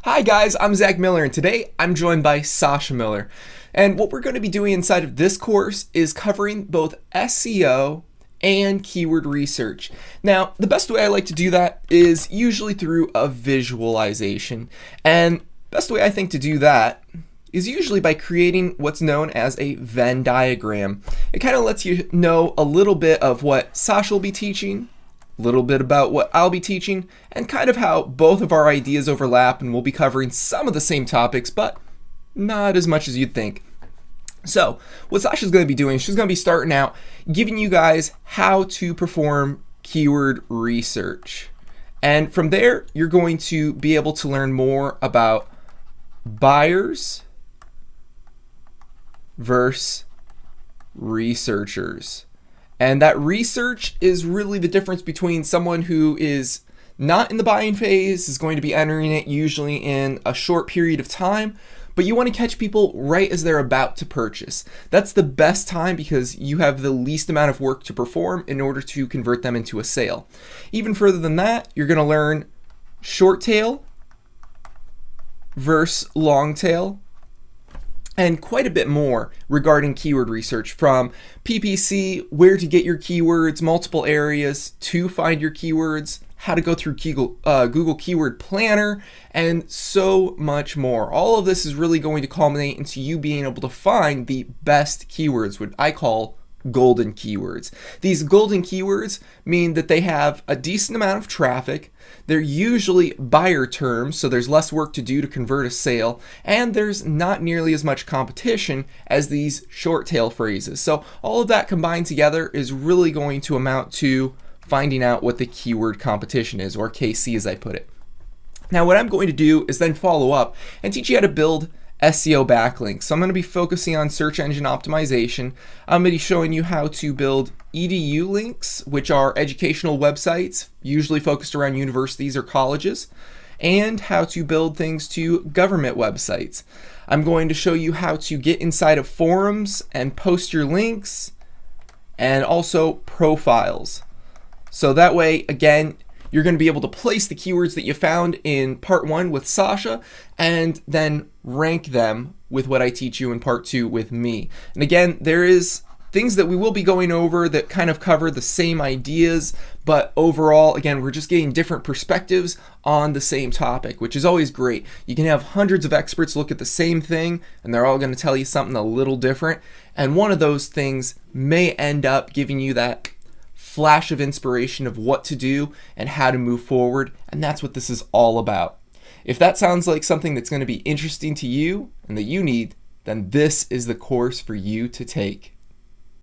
Hi guys, I'm Zach Miller, and today I'm joined by Sasha Miller. And what we're going to be doing inside of this course is covering both SEO and keyword research. Now, the best way I like to do that is usually through a visualization. And best way I think to do that is usually by creating what's known as a Venn diagram. It kind of lets you know a little bit of what Sasha will be teaching, a little bit about what I'll be teaching, and kind of how both of our ideas overlap, and we'll be covering some of the same topics, but not as much as you'd think. So what Sasha's going to be doing, she's going to be starting out giving you guys how to perform keyword research. And from there, you're going to be able to learn more about buyers versus researchers. And that research is really the difference between someone who is not in the buying phase, is going to be entering it usually in a short period of time, but you want to catch people right as they're about to purchase. That's the best time because you have the least amount of work to perform in order to convert them into a sale. Even further than that, you're going to learn short tail versus long tail, and quite a bit more regarding keyword research, from PPC, where to get your keywords, multiple areas to find your keywords, how to go through Google Keyword Planner, and so much more. All of this is really going to culminate into you being able to find the best keywords, what I call golden keywords. These golden keywords mean that they have a decent amount of traffic, they're usually buyer terms, so there's less work to do to convert a sale, and there's not nearly as much competition as these short tail phrases. So all of that combined together is really going to amount to finding out what the keyword competition is, or KC as I put it. Now what I'm going to do is then follow up and teach you how to build SEO backlinks. So I'm going to be focusing on search engine optimization. I'm going to be showing you how to build EDU links, which are educational websites, usually focused around universities or colleges, and how to build things to government websites. I'm going to show you how to get inside of forums and post your links, and also profiles. So that way, again, you're going to be able to place the keywords that you found in part 1 with Sasha and then rank them with what I teach you in part 2 with me. And again, there is things that we will be going over that kind of cover the same ideas, but overall, again, we're just getting different perspectives on the same topic, which is always great. You can have hundreds of experts look at the same thing and they're all going to tell you something a little different. And one of those things may end up giving you that flash of inspiration of what to do and how to move forward, and that's what this is all about. If that sounds like something that's going to be interesting to you and that you need, then this is the course for you to take.